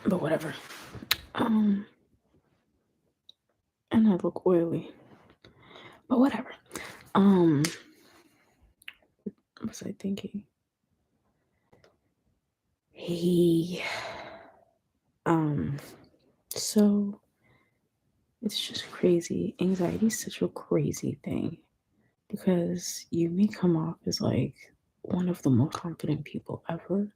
But whatever. Um, and I look oily. But whatever. Um, what was I thinking? Hey, um, so it's just crazy. Anxiety is such a crazy thing because you may come off as like one of the most confident people ever,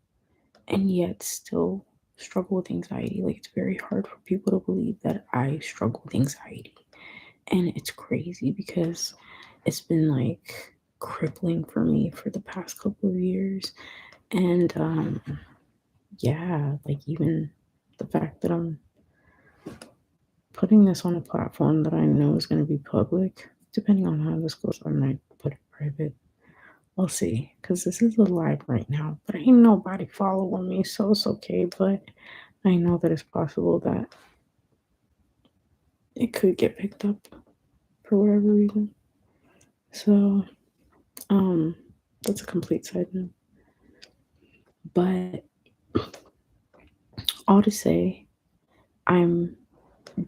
and yet still struggle with anxiety. Like, it's very hard for people to believe that I struggle with anxiety. And it's crazy because it's been like crippling for me for the past couple of years. And yeah, like even the fact that I'm putting this on a platform that I know is going to be public, depending on how this goes, I might put it private. We'll see, because this is a live right now, but ain't nobody following me, so it's okay. But I know that it's possible that it could get picked up for whatever reason. So, um, that's a complete side note. But all to say, I'm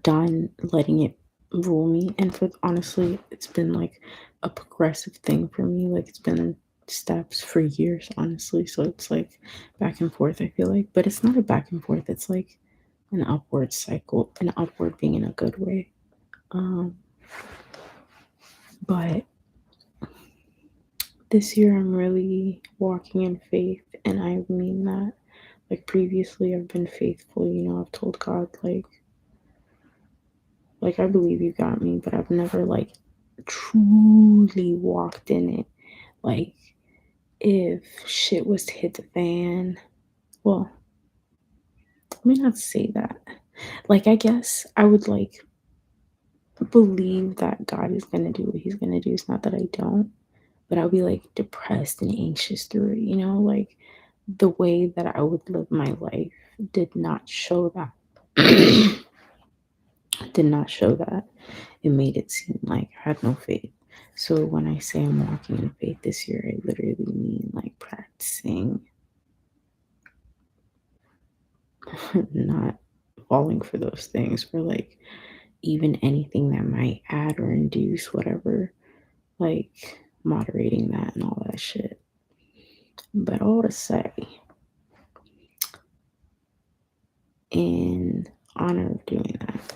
done letting it rule me. And for honestly, it's been like a progressive thing for me. Like, it's been steps for years, honestly. So it's like back and forth, I feel like. But it's not a back and forth, it's like an upward cycle, an upward being in a good way. Um, but this year I'm really walking in faith, and I mean that. Like, previously I've been faithful, I've told God, like I believe you got me, but I've never like truly walked in it. Like, if shit was to hit the fan, well, let me not say that. Like, I guess I would like believe that God is gonna do what he's gonna do. It's not that I don't, but I'll be like depressed and anxious through it. Like, the way that I would live my life did not show that. Did not show that. It made it seem like I had no faith. So when I say I'm walking in faith this year, I literally mean like practicing not falling for those things, or like even anything that might add or induce whatever, like moderating that and all that shit. But all to say, in honor of doing that,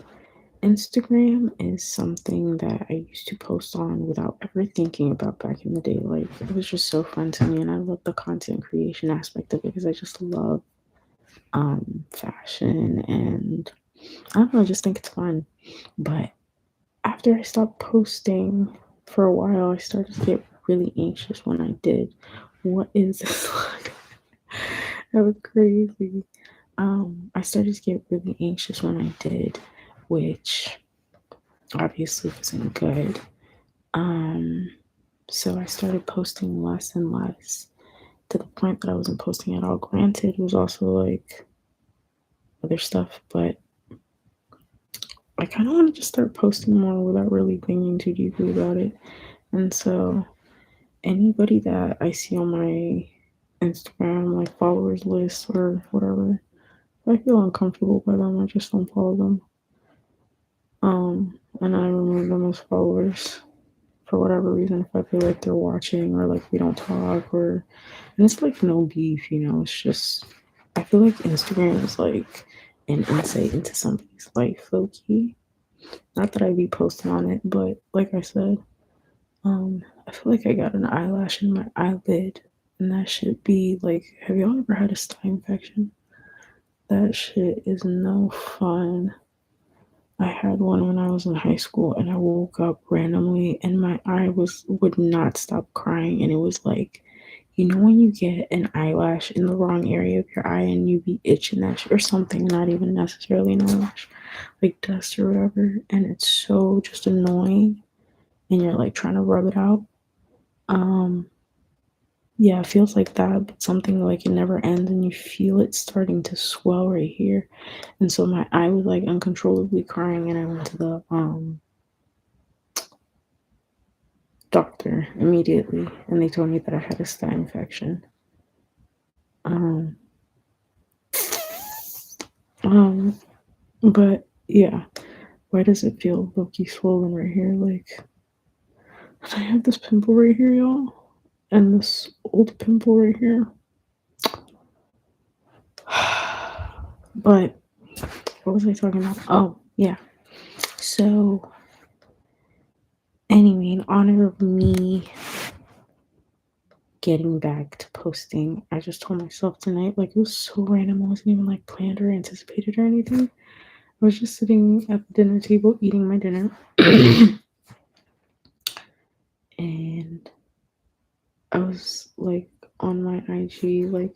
Instagram is something that I used to post on without ever thinking about back in the day. Like, it was just so fun to me, and I love the content creation aspect of it because I just love fashion, and I don't know, I just think it's fun. But after I stopped posting for a while, I started to get really anxious when I did. What is this like? That was crazy. I started to get really anxious when I did, which obviously wasn't good. Um, so I started posting less and less, to the point that I wasn't posting at all. Granted, it was also like other stuff, but I kind of want to just start posting more without really thinking too deeply about it. And so anybody that I see on my Instagram, like followers list or whatever, if I feel uncomfortable by them, I just don't follow them. And I remove them as followers for whatever reason, if I feel like they're watching or like we don't talk, or, and it's like no beef. It's just, I feel like Instagram is like an insight into somebody's life, low key. Not that I be posting on it, but like I said, I feel like I got an eyelash in my eyelid, and that should be like, have y'all ever had a stye infection? That shit is no fun. I had one when I was in high school, and I woke up randomly and my eye would not stop crying, and it was like, when you get an eyelash in the wrong area of your eye and you be itching that or something, not even necessarily an eyelash, like dust or whatever, and it's so just annoying, and you're like trying to rub it out. Um, yeah, it feels like that, but something like it never ends, and you feel it starting to swell right here. And so my eye was like uncontrollably crying, and I went to the doctor immediately, and they told me that I had a staph infection. Um, Um, but yeah, why does it feel low-key swollen right here? Like, I have this pimple right here, y'all, and this old pimple right here. But what was I talking about? Oh, yeah. So, anyway, in honor of me getting back to posting, I just told myself tonight, like, it was so random. It wasn't even like planned or anticipated or anything. I was just sitting at the dinner table eating my dinner. And I was like on my IG, like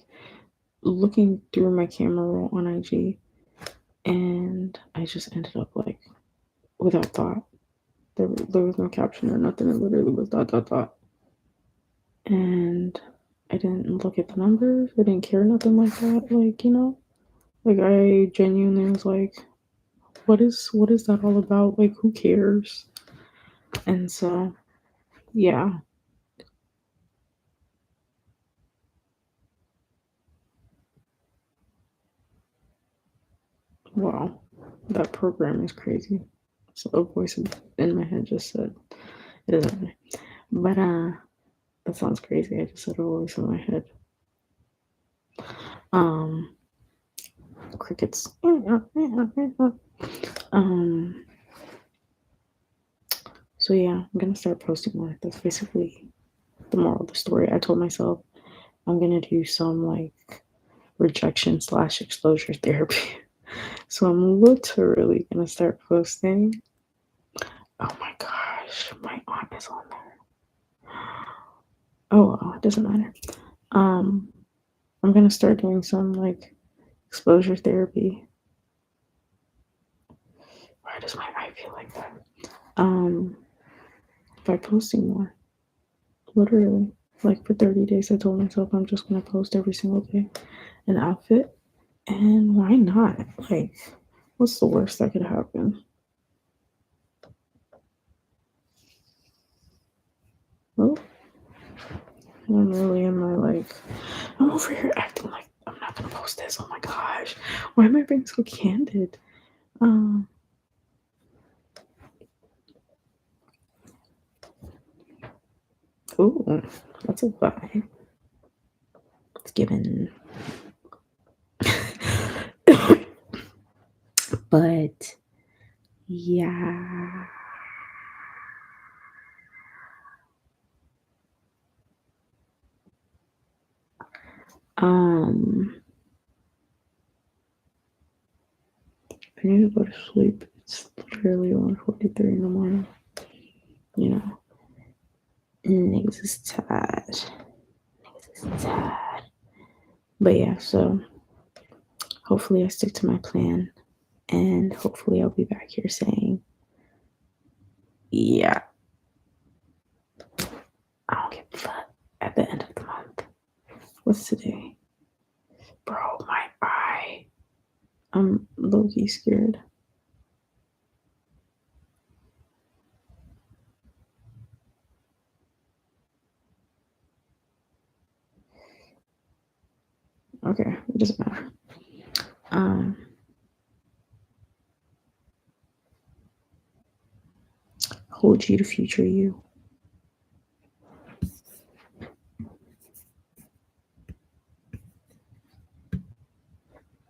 looking through my camera roll on IG, and I just ended up like without thought. There was no caption or nothing. It literally was dot dot dot. And I didn't look at the numbers. I didn't care nothing like that. Like, like I genuinely was like, what is that all about? Like, who cares? And so, yeah. Wow. That program is crazy. So a voice in my head just said it doesn't matter. But that sounds crazy. I just said a voice in my head. Um crickets. Um so yeah, I'm gonna start posting more. That's basically the moral of the story. I told myself I'm gonna do some like rejection slash exposure therapy. So I'm literally gonna start posting. Oh my gosh, my aunt is on there. Oh well, it doesn't matter. Um, I'm gonna start doing some like exposure therapy. Why does my eye feel like that? Um, by posting more, literally. Like for 30 days, I told myself I'm just gonna post every single day an outfit, and why not? Like, what's the worst that could happen? Well, I'm really in my like, I'm over here acting like I'm not gonna post this. Oh my gosh, why am I being so candid? Um, ooh, that's a vibe. It's given. But yeah. Um, I need to go to sleep. It's literally 1:43 in the morning. You know, niggas is tired. Niggas is tired. But yeah, so hopefully I stick to my plan, and hopefully I'll be back here saying, yeah, I don't give a fuck at the end of the month. What's today? Bro, my eye. I'm low-key scared. Okay, it doesn't matter. Um, hold you to future you.